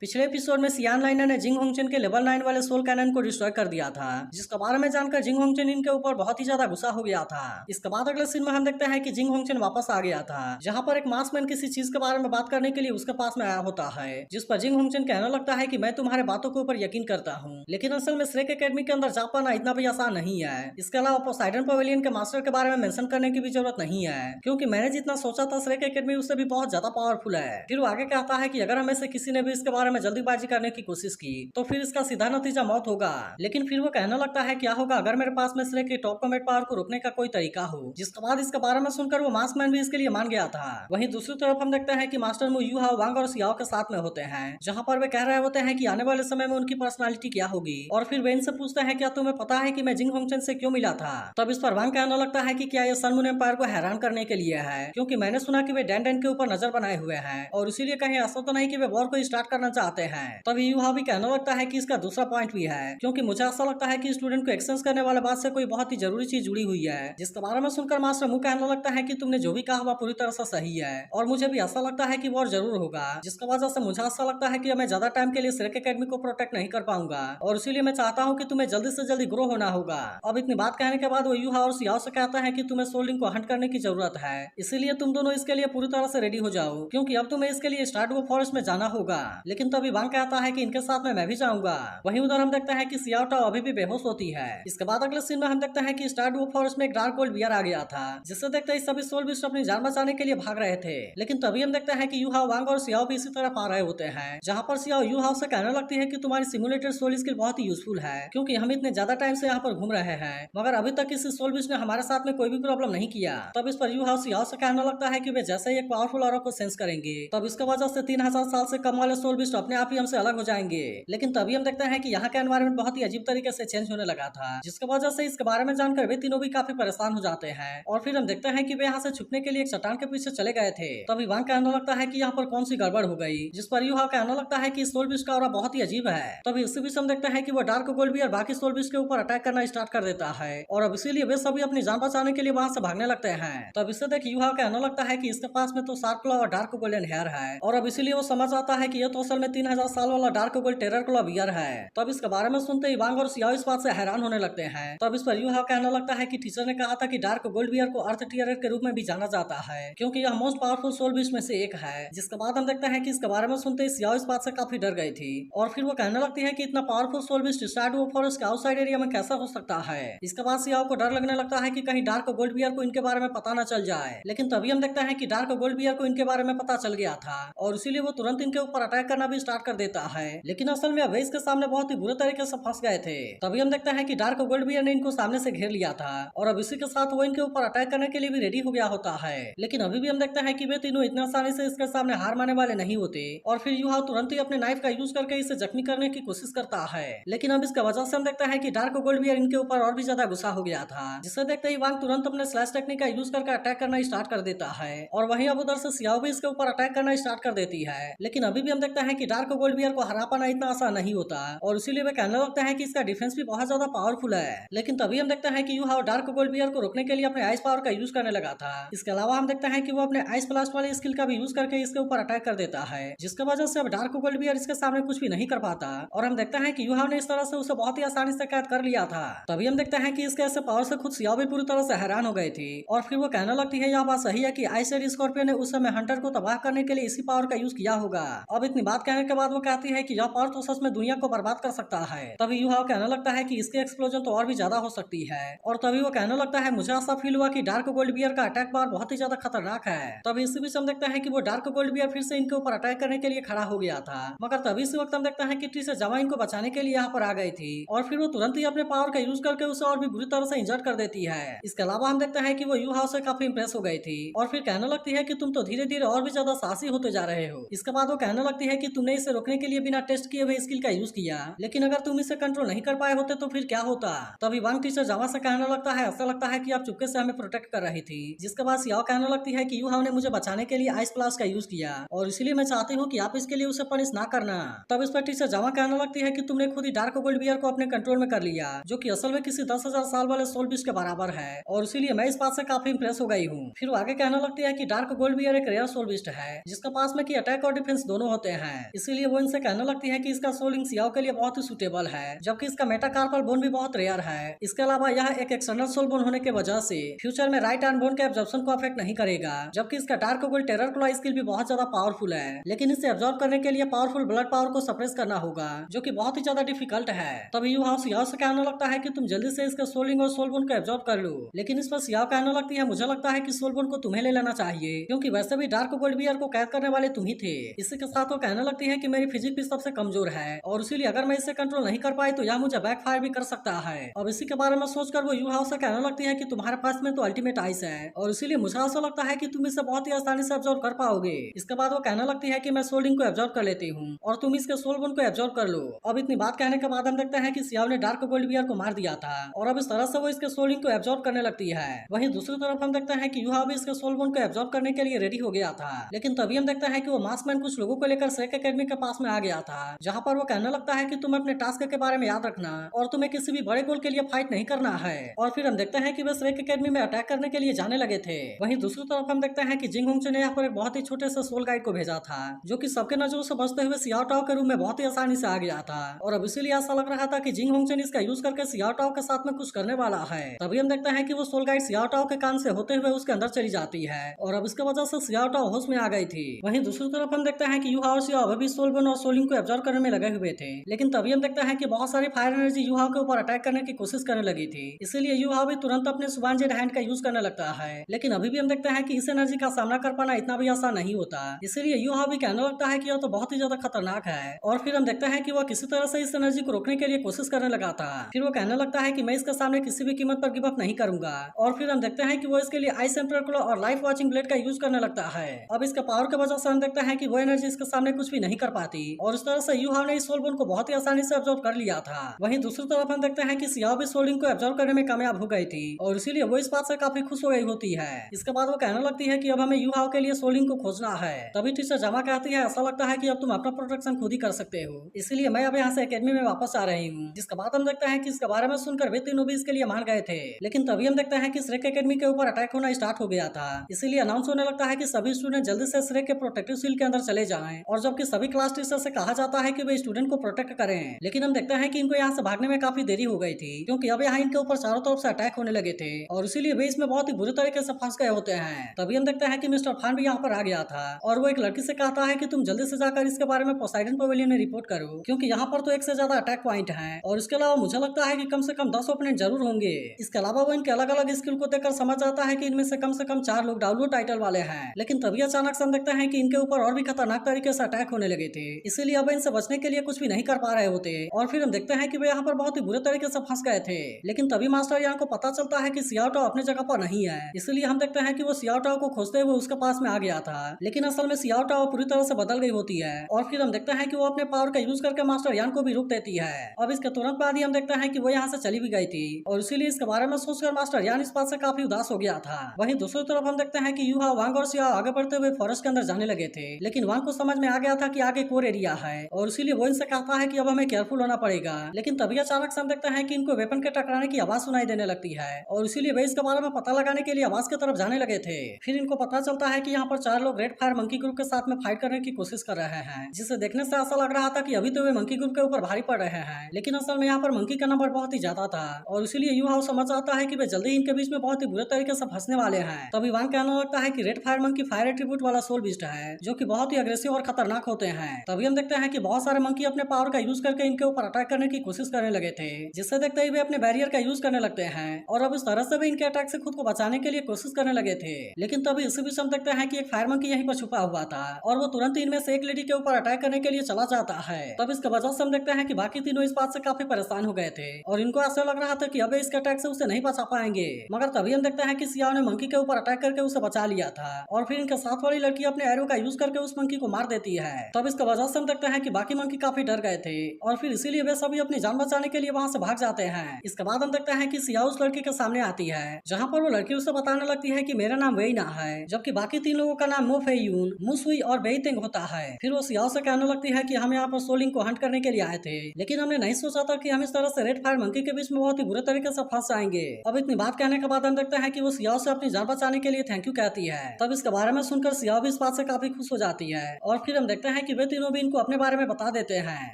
पिछले एपिसोड में सियान लाइनर ने जिंग होंगचन के लेवल 9 वाले सोल कैनन को डिस्ट्रॉय कर दिया था, जिसके बारे में जानकर जिंग होंगचन इनके ऊपर बहुत ही ज्यादा गुस्सा हो गया था। इसके बाद अगले सीन में हम देखते हैं कि जिंग होंगचन वापस आ गया था, जहां पर एक मास्कमैन किसी चीज के बारे में बात करने के लिए उसके पास में आया होता है, जिस पर जिंग होंगचन कहने लगता है कि मैं तुम्हारे बातों के ऊपर यकीन करता हूँ, लेकिन असल में श्रेक एकेडमी के अंदर जा पाना इतना भी आसान नहीं है। इसके अलावा पोसाइडन पवेलियन के मास्टर के बारे में मेंशन करने की भी जरूरत नहीं है, क्योंकि मैंने जितना सोचा था श्रेक एकेडमी उससे भी बहुत ज्यादा पावरफुल है। फिर वो आगे कहता है कि अगर हमें से किसी ने भी इसके बारे में जल्दीबाजी करने की कोशिश की तो फिर इसका सीधा नतीजा मौत होगा। लेकिन फिर वो कहने लगता है क्या होगा अगर मेरे पास में श्रेक के टॉप कॉमेट पावर को रोकने का कोई तरीका हो, जिसके बाद इसके बारे में सुनकर वो मास्कमैन भी इसके लिए मान गया था। वहीं दूसरी तरफ हम देखते हैं कि मास्टर मू यू हाओ वांग और सियाओ के साथ में होते हैं, जहां पर वे कह रहे होते हैं कि आने वाले समय में उनकी पर्सनालिटी क्या होगी, और फिर वे इनसे पूछते हैं क्या तुम्हें पता है कि मैं जिंग होंगचन से क्यों मिला था। तब इस पर वांग कहने लगता है कि क्या ये सन मून एम्पायर को हैरान करने के लिए है, क्योंकि मैंने सुना कि वे डैन के ऊपर नजर बनाए हुए हैं और इसीलिए कहीं ऐसा तो नहीं कि वे वॉर को स्टार्ट करना चाहते हैं। तभी यू हाओ भी कहने लगता है कि इसका दूसरा पॉइंट भी है, क्योंकि मुझे ऐसा लगता है कि स्टूडेंट को एक्सचेंज करने वाले बात से कोई बहुत ही जरूरी चीज जुड़ी हुई है, जिसके बारे में सुनकर मास्टर मू कहने लगता है कि तुमने जो भी कहा वह पूरी तरह से सही है और मुझे भी ऐसा लगता है कि वॉर जरूर होगा, जिसकी वजह से मुझे ऐसा लगता है कि मैं ज्यादा टाइम के लिए श्रेक एकेडमी को प्रोटेक्ट नहीं कर पाऊंगा और इसीलिए मैं चाहता हूँ कि तुम्हें जल्दी से जल्दी ग्रो होना होगा। अब इतनी बात कहने के बाद वो यू हाओ और सियाओ से कहता है कि तुम्हें सोल रिंग को हंट करने की जरूरत है, इसीलिए तुम दोनों इसके लिए पूरी तरह से रेडी हो जाओ, क्योंकि अब तुम्हें इसके लिए स्टार्ट वो फॉरेस्ट में जाना होगा। लेकिन तभी वांग कहता है कि इनके साथ में मैं भी जाऊंगा। वहीं उधर हम देखते हैं कि सियाओ टाओ अभी भी बेहोश होती है। इसके बाद अगले सीन में हम देखते हैं कि स्टार्ट वो फॉरेस्ट में एक डार्क गोल्ड बियर आ गया था, जिससे देखते ही सभी सोल बिस्ट अपनी जान बचाने के लिए भाग रहे थे। लेकिन तभी हम देखते हैं कि यू हाओ वांग और सियाओ भी इसी तरफ आ रहे होते हैं, जहां पर सियाओ यू हाओ से कहने लगती है कि तुम्हारी सिमुलेटेड सोल स्किल बहुत ही यूजफुल है, क्योंकि हम इतने ज्यादा टाइम से यहाँ पर घूम रहे हैं मगर अभी तक इस सोल बिस्ट ने हमारे साथ में कोई भी प्रॉब्लम नहीं किया। तब इस पर यू हाओ सियाओ से कहने लगता है कि वे जैसे ही एक पावरफुल ऑरा को सेंस करेंगे तब इसकी वजह से 3000 साल से कम वाले सोल बिस्ट अपने आप ही हमसे अलग हो जाएंगे। लेकिन तभी हम देखते हैं कि यहाँ का एनवायरमेंट बहुत ही अजीब तरीके से चेंज होने लगा था, जिसकी वजह से इसके बारे में जानकर वे तीनों भी काफी परेशान हो जाते हैं और फिर हम देखते हैं कि वे यहाँ से छुपने के लिए एक चट्टान के पीछे चले गए थे। तभी वांग कहने लगता है कि यहाँ पर कौन सी गड़बड़ हो गई, जिस पर यू हाओ कहने लगता है कि सोल बिस्ट का ऑरा बहुत ही अजीब है। तभी इसी बीच हम देखते हैं कि वो डार्क गोल्ड भी और बाकी सोल बिस्ट के ऊपर अटैक करना स्टार्ट कर देता है और अब इसीलिए वे सभी अपनी जान बचाने के लिए वहाँ से भागने लगते हैं। तब इससे देख यू हाओ कहने लगता है कि इसके पास में तो शार्प क्लॉ और डार्क गोल्डन हेयर है और अब इसीलिए वो समझ आता है कि यह तो असल में 3000 साल वाला dark gold terror claw bear है। तब इसके बारे में सुनते ही वांग और सियाओ इस बात से हैरान होने लगते हैं। तब इस पर यू हाओ कहने लगता है कि टीचर ने कहा था कि डार्क गोल्ड बियर को अर्थ टेरर के रूप में भी जाना जाता है, क्योंकि यह मोस्ट पावरफुल सोल बिस्ट में से एक है। जिसके बाद हम देखते हैं कि इसके बारे में सुनते ही सियाओ इस बात से काफी डर गई थी और फिर वो कहने लगती है कि इतना पावरफुल सोल बिस्ट स्टार्डवो फॉरेस्ट के आउटसाइड एरिया में कैसा हो सकता है। इसके बाद सियाओ को डर लगने लगता है कि कहीं डार्क गोल्ड बियर को इनके बारे में पता न चल जाए। लेकिन तभी हम देखते हैं कि डार्क गोल्ड बियर को इनके बारे में पता चल गया था और इसीलिए वो तुरंत इनके ऊपर अटैक करना भी स्टार्ट कर देता है। लेकिन असल में वे इसके सामने बहुत ही बुरे तरीके से फंस गए थे। तभी हम देखते हैं कि डार्क गोल्ड बियर ने इनको सामने से घेर लिया था और अब इसी के साथ वो इनके ऊपर अटैक करने के लिए भी रेडी हो गया होता है। लेकिन अभी भी हम देखते हैं कि वे तीनों इतने आसानी से इसके सामने हार मानने वाले नहीं होते और फिर यू हाओ तुरंत ही अपने नाइफ का यूज करके इसे जख्मी करने की कोशिश करता है। लेकिन अब इसका वजह से हम देखते हैं कि डार्क गोल्ड बियर इनके ऊपर और भी ज्यादा गुस्सा हो गया था, जिसे देखते ही वांग तुरंत अपने स्लैश टेक्निक का यूज करके अटैक करना स्टार्ट कर देता है और वहीं अब उधर से सियाओ भी इसके ऊपर अटैक करना स्टार्ट कर देती है। लेकिन अभी भी हम देखते हैं कि डार्क गोल्ड बियर को हरा पाना इतना आसान नहीं होता और इसीलिए वे कहने लगते हैं कि इसका डिफेंस भी बहुत ज्यादा पावरफुल है। लेकिन तभी हम देखते हैं कि यू हाओ डार्क गोल्ड बियर को रोकने के लिए अपने आइस पावर का यूज करने लगा था। इसके अलावा हम देखते हैं कि वो अपने आइस ब्लास्ट वाले स्किल का भी यूज करके इसके ऊपर अटैक कर देता है, जिसकी वजह से अब डार्क गोल्ड बियर इसके सामने कुछ भी नहीं कर पाता और हम देखते हैं कि यू हाओ ने इस तरह से उसे बहुत ही आसानी से कैद कर लिया था। तभी हम देखते हैं कि इसके ऐसे पावर से खुद सियाओ भी पूरी तरह से हैरान हो गई थी और फिर वो कहने लगती है यह बात सही है कि आइस एड स्कॉर्पियन ने उस समय हंटर को तबाह करने के लिए इसी पावर का यूज किया होगा। अब इतनी बात कहने के बाद वो कहती है कि यह पावर तो सच में दुनिया को बर्बाद कर सकता है। तभी यू हाओ कहने लगता है कि इसके एक्सप्लोजन तो और भी ज्यादा हो सकती है और तभी वो कहने लगता है मुझे ऐसा फील हुआ कि डार्क गोल्ड बियर का अटैक पावर बहुत ही ज्यादा खतरनाक है। तभी इसी बीच हम देखते हैं कि वो डार्क गोल्ड बियर फिर से इनके ऊपर अटैक करने के लिए खड़ा हो गया था, मगर तभी इसी वक्त हम देखते हैं कि टीचर जवा इनको बचाने के लिए यहाँ पर आ गई थी और फिर वो तुरंत ही अपने पावर का यूज करके उसे और भी बुरी तरह से इंजर्ड कर देती है। इसके अलावा हम देखते हैं कि वो यू हाओ से काफी इंप्रेस हो गई थी और फिर कहने लगती है कि तुम तो धीरे धीरे और भी ज्यादा साहसी होते जा रहे हो। इसके बाद वो कहने लगती है कि तुमने इसे रोकने के लिए बिना टेस्ट किए हुए स्किल का यूज किया, लेकिन अगर तुम इसे कंट्रोल नहीं कर पाए होते तो फिर क्या होता। तभी वांग टीचर जावा से कहने लगता है ऐसा लगता है कि आप चुपके से हमें प्रोटेक्ट कर रही थी। जिसके बाद सियाओ कहने लगती है कि यू हाओ ने मुझे बचाने के लिए आइस ब्लास्ट का यूज किया और इसीलिए मैं चाहती हूँ कि आप इसके लिए उसे पनिश ना करना। तब इस पर टीचर जावा कहने लगती है कि तुमने खुद ही डार्क गोल्ड बियर को अपने कंट्रोल में कर लिया, जो कि असल में किसी 10,000 साल वाले सोल बिस्ट के बराबर है और इसीलिए मैं इस बात से काफी इंप्रेस हो गई हूँ। फिर वो आगे कहने लगती है कि डार्क गोल्ड बियर एक रेयर सोल बिस्ट है जिसके पास में की अटैक और डिफेंस दोनों होते हैं। इसीलिए वो इनसे कहने लगती है कि इसका सोलिंग सियाओ के लिए बहुत ही सुटेबल है, जबकि इसका मेटाकार्पल बोन भी बहुत रेयर है। इसके अलावा यह एक एक्सटर्नल सोल बोन होने की वजह से फ्यूचर में राइट हैंड बोन के एब्जॉर्प्शन को अफेक्ट नहीं करेगा, जबकि इसका dark gold terror claw skill भी बहुत ज्यादा पावरफुल है, लेकिन इसे एब्जॉर्ब करने के लिए पावरफुल ब्लड पावर को सप्रेस करना होगा, जो कि बहुत ही ज्यादा डिफिकल्ट है। तभी यू हाउ सियाओ से कहने लगता है कि तुम जल्दी से इसके सोलिंग और सोल बोन को एब्जॉर्ब कर लो, लेकिन इस पर सियाओ कहने लगती है मुझे लगता है कि सोल बोन को तुम्हें ले लेना चाहिए, क्योंकि वैसे भी डार्क गोल्ड बियर को कैद करने वाले तुम ही थे। इसी के साथ वो कहने लगती है कि मेरी फिजिक भी सबसे कमजोर है और इसीलिए अगर मैं इसे कंट्रोल नहीं कर पाई तो यह मुझे बैकफायर भी कर सकता है। अब इसी के बारे में सोचकर वो यू हाउ से कहने लगती है कि तुम्हारे पास में तो अल्टीमेट आइस है और इसीलिए मुझे ऐसा लगता है कि तुम इसे बहुत ही आसानी से एब्जॉर्ब कर पाओगे। इसके बाद वो कहने लगती है कि मैं सोलिंग को एब्जॉर्ब कर लेती हूँ और तुम इसके सोल बोन को एब्जॉर्ब कर लो। अब इतनी बात कहने के बाद हम देखते हैं कि सियाओ ने डार्क गोल्ड बियर को मार दिया था और अब इस तरह से वो इसके सोलिंग को एब्जॉर्ब करने लगती है। वहीं दूसरी तरफ हम देखते हैं कि यू हाउ भी इसके सोल बोन को एब्जॉर्ब करने के लिए रेडी हो गया था, लेकिन तभी हम देखते हैं कि वो मास्कमैन कुछ लोगों को लेकर श्रेक एकेडमी के पास में आ गया था, जहाँ पर वो कहने लगता है कि तुम अपने टास्क के बारे में याद रखना और तुम्हें किसी भी बड़े गोल के लिए फाइट नहीं करना है। और फिर हम देखते हैं कि वे श्रेक एकेडमी में अटैक करने के लिए जाने लगे थे। वहीं दूसरी तरफ हम देखते हैं कि जिंग होंगचन ने यहाँ पर एक बहुत ही छोटे से सोल गाइड को भेजा था, जो कि सबके नजरों से बचते हुए सियाओ टाओ के रूम में बहुत ही आसानी से आ गया था और अब इसीलिए ऐसा लग रहा था कि जिंग होंगचन इसका यूज करके सियाओ टाओ के साथ में कुछ करने वाला है। तभी हम देखते हैं कि वो सोल गाइड सियाओ टाओ के कान से होते हुए उसके अंदर चली जाती है और अब इसके वजह से सियाओ टाओ होश में आ गई थी। वहीं दूसरी तरफ हम देखते हैं कि यू हाउ और सियाओ अभी भी सोल बोन और सोलिंग को एब्जॉर्ब करने में लगे हुए थे, लेकिन तभी हम देखते हैं कि बहुत सारी फायर एनर्जी यू हाउ के ऊपर अटैक करने की कोशिश करने लगी थी। इसीलिए यू हाउ भी तुरंत अपने सुबान जेड हैंड का यूज करने लगता है, लेकिन अभी भी हम देखते हैं कि इस एनर्जी का सामना कर पाना इतना भी आसान नहीं होता। इसीलिए यू हाउ भी कहने लगता है कि यह तो बहुत ही ज्यादा खतरनाक है और फिर हम देखते हैं कि वह किसी तरह से इस एनर्जी को रोकने के लिए कोशिश करने लगा था। फिर वो कहने लगता है कि मैं इसके सामने किसी भी कीमत पर गिव अप नहीं करूंगा और फिर हम देखते हैं कि वो इसके लिए आइस एम्परर क्लॉ और लाइफ वाचिंग ब्लेड का यूज करने लगता है। अब इसके पावर की वजह से हम देखते हैं कि वो एनर्जी इसके सामने कुछ भी नहीं कर पाती और इस तरह से यू हाउ ने इस सोल बोन को बहुत ही आसानी से एब्जॉर्ब कर लिया था। वहीं दूसरी तरफ हम देखते हैं कि सियाओ भी सोलिंग को एब्जॉर्ब करने में कामयाब हो गई थी और इसीलिए वो इस बात से काफी खुश हो गई होती है। इसके बाद वो कहने लगती है कि अब हमें यू हाउ के लिए सोलिंग को खोजना है। तभी टीचर जमा कहती है ऐसा लगता है कि अब तुम अपना प्रोटेक्शन खुद ही कर सकते हो, इसलिए मैं अब यहाँ से एकेडमी में वापस आ रही हूँ। जिसके बाद हम देखते हैं कि इसके बारे में सुनकर वे तीनों भी इसके लिए मान गए थे, लेकिन तभी हम देखते हैं कि श्रेक एकेडमी के ऊपर अटैक होना स्टार्ट हो गया था। इसीलिए अनाउंस होने लगता है कि सभी स्टूडेंट जल्दी से श्रेक के प्रोटेक्टिव शील्ड के अंदर चले जाएं और जबकि सभी क्लास टीचर से कहा जाता है कि वे स्टूडेंट को प्रोटेक्ट करें, लेकिन हम देखते हैं कि इनको यहाँ से भागने में काफी देरी हो गई थी, क्योंकि अब यहाँ इनके ऊपर चारों तरफ से अटैक होने लगे थे और इसीलिए वे इसमें बहुत ही बुरी तरीके से फंस गए होते हैं। तभी हम देखते हैं कि मिस्टर फान भी यहाँ पर आ गया था और वो एक लड़की से कहता है कि तुम जल्दी से जाकर इसके बारे में पोसाइडन पवेलियन में रिपोर्ट करो, क्योंकि यहाँ पर तो एक से ज्यादा अटैक पॉइंट है और इसके अलावा मुझे लगता है कि कम से कम 10 ओपोनेंट जरूर होंगे। इसके अलावा वो इनके अलग अलग स्किल को देखकर समझ आता है कि इनमें से कम 4 लोग डाउनलोड टाइटल वाले हैं, लेकिन तभी अचानक से हम देखते हैं कि इनके ऊपर और भी खतरनाक तरीके से अटैक होने लगे थे, इसीलिए अब इनसे बचने के लिए कुछ भी नहीं कर पा रहे होते और फिर हम देखते हैं कि वे यहाँ पर बहुत ही बुरे तरीके से फंस गए थे। लेकिन तभी मास्टर यहाँ को पता चलता है कि सियाओ टाओ अपने जगह पर नहीं है, इसलिए हम देखते हैं कि वो सियाओ टाओ को खोजते हुए उसके पास में आ गया था, लेकिन असल में सियाओ टाओ पूरी तरह से बदल गई होती है और फिर हम देखते हैं कि वो अपने पावर का यूज करके मास्टर यान को भी रोक देती है। अब इसके तुरंत बाद ही हम देखते हैं कि वो यहाँ से चली भी गई थी और इसीलिए इसके बारे में सोचकर मास्टर यान इस बात से काफी उदास हो गया था। वहीं दूसरी तरफ हम देखते हैं कि यू हाउ, वांग और सियाओ आगे बढ़ते हुए फॉरेस्ट के अंदर जाने लगे थे, लेकिन वांग को समझ में आ गया था कि आगे कोर एरिया है और इसीलिए वो इनसे कहता है कि अब हमें केयरफुल होना पड़ेगा। लेकिन तभी अचानक से हम देखते हैं कि इनको वेपन के टकराने की आवाज सुनाई देने लगती है और इसीलिए वे इसके बारे में पता लगाने के लिए आवाज की तरफ जाने लगे थे। फिर इनको पता चलता है कि यहाँ पर 4 लोग रेड फायर मंकी ग्रुप के साथ में फाइट करने की कोशिश कर रहे हैं, जिसे देखने से ऐसा लग रहा था कि अभी तो वे मंकी ग्रुप के ऊपर भारी पड़ रहे हैं, लेकिन असल में यहाँ पर मंकी का नंबर बहुत ही ज्यादा था और इसीलिए यू हाउ समझ आता है कि वे जल्दी इनके बीच में बहुत ही बुरे तरीके से फंसने वाले हैं। तभी वांग कहने लगता है कि red fire monkey fire attribute वाला सोल बीस्ट है, जो कि बहुत ही अग्रेसिव और खतरनाक होते हैं। तभी हम देखते हैं कि बहुत सारे मंकी अपने पावर का यूज करके इनके ऊपर अटैक करने की कोशिश करने लगे थे, जिससे देखते ही वे अपने बैरियर का यूज करने लगते हैं और अब इस तरह से वे इनके अटैक से खुद को बचाने के लिए कोशिश करने लगे थे। लेकिन तभी इसी बीच हम देखते हैं कि एक फायर मंकी यहीं पर छुपा हुआ था और वो तुरंत इनमें से एक लेडी के ऊपर अटैक करने के लिए चला जाता है। तब इसके वजह से हम देखते हैं कि बाकी तीनों इस बात से काफी परेशान हो गए थे और इनको ऐसा लग रहा था कि अब इसके अटैक से उसे नहीं बचा पाएंगे, मगर तभी हम देखते हैं कि सियाओ ने मंकी के ऊपर अटैक करके उसे बचा लिया था और फिर इनके साथ वाली लड़की अपने एरो का यूज करके उस मंकी को मार देती है। तब इसके वजह से हम देखते हैं कि बाकी मंकी काफी डर गए थे और फिर इसीलिए वे सभी अपनी जान बचाने के लिए वहां से भाग जाते हैं। इसके बाद हम देखते हैं कि सियाओ उस लड़की के सामने आती है, जहाँ पर वो लड़की उसे बताने लगती है कि मेरा नाम वेइना है, जबकि बाकी 3 लोगों का नाम मो फेयून, मुसुई और बेइतेंग होता है। फिर वो सियाओ से कहने लगती है कि हम यहाँ पर सोलिंग को हंट करने के लिए आए थे, लेकिन हमने नहीं सोचा था कि हम इस तरह से रेड फायर मंकी के बीच में बहुत ही बुरे तरीके से फंस जाएंगे। अब इतनी बात कहने के बाद हम देखते हैं कि वो सियाओ से अपनी जान बचाने के लिए थैंक यू कहती है। तब इसके बारे में सुनकर सियाओ भी इस बात से काफी खुश हो जाती है और फिर हम देखते हैं कि वे तीनों भी इनको अपने बारे में बता देते हैं।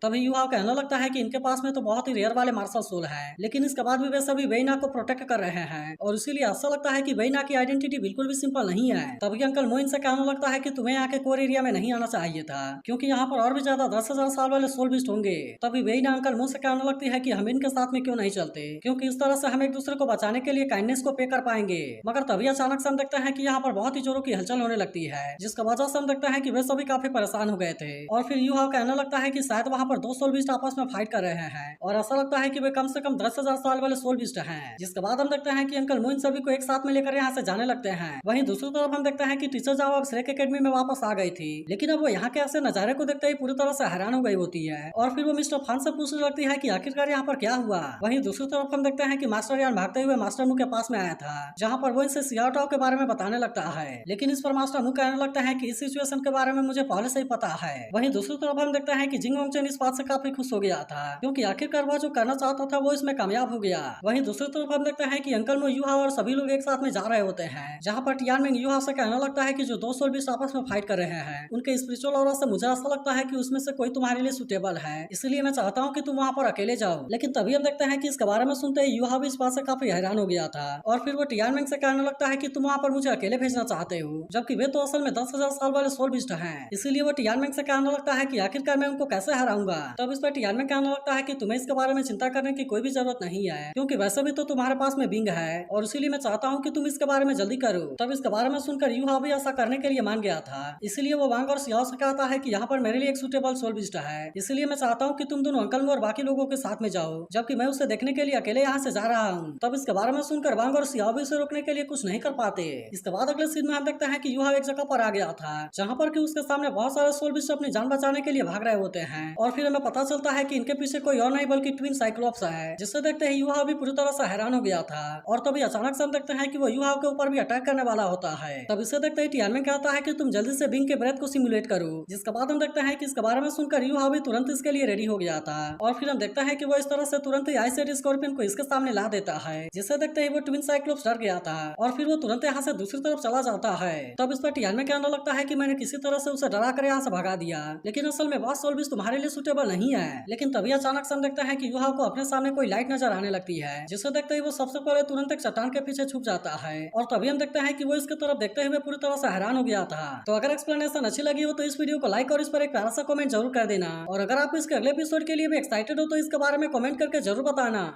तभी युहाओ कहने लगता है कि इनके पास में तो बहुत ही रेयर वाले मार्शल सोल है, लेकिन इसके बाद भी वे सभी वेइना को प्रोटेक्ट कर रहे हैं और इसीलिए ऐसा लगता है कि वेइना की आइडेंटिटी बिल्कुल भी सिंपल नहीं है। तभी अंकल मो इनसे कहने लगता है कि तुम्हें यहाँ के कोर एरिया में नहीं आना चाहिए था, क्योंकि यहाँ पर और भी ज्यादा 10,000 साल वाले सोल बीस्ट होंगे। तभी वेइना अंकल मो से कहने लगती है कि हम इनके साथ में क्यों नहीं चलते, क्योंकि इस तरह से हम एक दूसरे को बचाने के लिए काइंडनेस को पे कर पाएंगे। मगर तभी अचानक से हम देखते हैं कि यहाँ पर बहुत ही जोरों की हलचल होने लगती है, जिसका वजह से हम देखते हैं कि वे सभी काफी परेशान हो गए थे। और फिर युहाओ कहने लगता है कि शायद वहाँ पर दो सोल बीस्ट आपस में फाइट कर रहे हैं और ऐसा लगता है कि वे कम से कम 10,000 साल वाले सोल बीस्ट हैं। जिसके बाद हम देखते हैं कि अंकल मो इन सभी को एक साथ में लेकर यहाँ से जाने लगते हैं। वहीं दूसरी तरफ हम देखते हैं कि टीचर जाओ अब श्रेक एकेडमी में वापस आ गई थी, लेकिन अब वो यहाँ के ऐसे नजारे को देखते ही पूरी तरह से हैरान हो गई होती है और फिर वो मिस्टर फान से पूछने लगती है कि आखिरकार यहाँ पर क्या हुआ। वहीं दूसरी तरफ हम देखते हैं कि मास्टर यान भागते हुए मास्टर मु के पास में आया था, जहाँ पर वो इनसे सियाओटाओ के बारे में बताने लगता है, लेकिन इस पर मास्टर मु कहने लगता है कि इस सिचुएशन के बारे में मुझे पहले से ही पता है। वहीं दूसरी तरफ हम देखते हैं कि जिंग होंगचन इस बात से काफी खुश हो गया था, क्योंकि आखिरकार वह जो करना चाहता था वो इसमें कामयाब हो गया। वहीं दूसरी तरफ हम देखते हैं कि अंकल मो युहाओ और सभी लोग एक साथ में जा रहे होते हैं, जहाँ पर टियानमेंग युहाओ से कहने लगता है कि जो दो सोल बीस्ट आपस में फाइट कर रहे हैं उनके स्पिरिचुअल ऑरा से मुझे ऐसा लगता है कि उसमें से कोई तुम्हारे लिए सुटेबल है, इसलिए मैं चाहता हूँ कि तुम वहाँ पर अकेले जाओ। लेकिन तभी हम देखते हैं कि इसके बारे में सुनते ही युहाओ भी इस बात से काफी हैरान हो गया था और फिर वो टियानमेंग से कहने लगता है कि तुम वहाँ पर मुझे अकेले भेजना चाहते हो, जबकि वे तो असल में 10,000 साल वाले सोल बीस्ट हैं। इसीलिए वो टियानमेंग से कहने लगता है कि आखिरकार मैं उनको कैसे हराऊंगा। तब इस पर टियानमेंग कहने लगता है कि तुम्हें इसके बारे में चिंता करने की कोई भी जरूरत नहीं है, क्योंकि वैसे भी तो तुम्हारे पास में बिंग है और इसीलिए मैं चाहता हूँ कि तुम इसके बारे में जल्दी करो। तब इसके बारे में सुनकर युहाओ भी ऐसा करने के लिए मान गया था, इसलिए वो वांग और सियाओ से कहता है कि यहाँ पर मेरे लिए एक सुटेबल सोल बीस्ट है, इसलिए मैं चाहता हूँ कि तुम दोनों अंकल मो और बाकी लोगों के साथ में जाओ, जबकि मैं उसे देखने के लिए अकेले यहाँ से जा रहा हूँ। तब इसके बारे में सुनकर वांग और सियाओ भी उसे रोकने के लिए कुछ नहीं कर पाते। इसके बाद अगले सीन में हम देखते हैं कि युहाओ एक जगह पर आ गया था, जहाँ पर कि उसके सामने बहुत सारे सोल बीस्ट अपनी जान बचाने के लिए भाग रहे होते हैं और फिर हमें पता चलता है कि इनके पीछे कोई और नहीं बल्कि ट्विन साइक्लोप्स है, जिससे देखते ही युहाओ भी पूरी तरह से हैरान हो गया था। और तभी अचानक से हम देखते हैं कि वो युहाओ के ऊपर भी अटैक करने वाला होता है। तब इसे देखते ही टियानमेंग कहता है कि तुम जल्दी से बिंग के ब्रेथ को सिमुलेट करो। जिसके बाद हम देखते हैं कि इसके बारे में सुनकर युहाओ भी तुरंत इसके लिए रेडी हो गया था और फिर हम देखते हैं कि वो इस तरह से तुरंत ही आइस स्कॉर्पियन को इसके सामने ला देता है, जिसे देखते ही वो ट्विन साइक्लोप्स डर गया था और फिर वो तुरंत यहाँ से दूसरी तरफ चला जाता है। तब इस पर टियानमेंग कहने लगता है कि मैंने किसी तरह से उसे डरा कर यहाँ से भगा दिया, लेकिन असल में वह सोल बीस्ट तुम्हारे लिए सुटेबल नहीं है। लेकिन तभी अचानक से हम देखते हैं कि युहाओ को अपने सामने कोई लाइट नजर आने लगती है, जिसे देखते ही वो सबसे पहले तुरंत एक चट्टान के पीछे छुप जाता है और तभी हम देखते हैं कि वो इसकी तरफ देखते हुए पूरी तरह से हैरान हो गया था। तो अगर एक्सप्लेनेशन अच्छी लगी हो तो इस वीडियो को लाइक और इस पर एक प्यारा सा कमेंट जरूर कर देना और अगर आप इसके अगले एपिसोड के लिए भी एक्साइटेड हो तो इसके बारे में कमेंट करके जरूर बताना।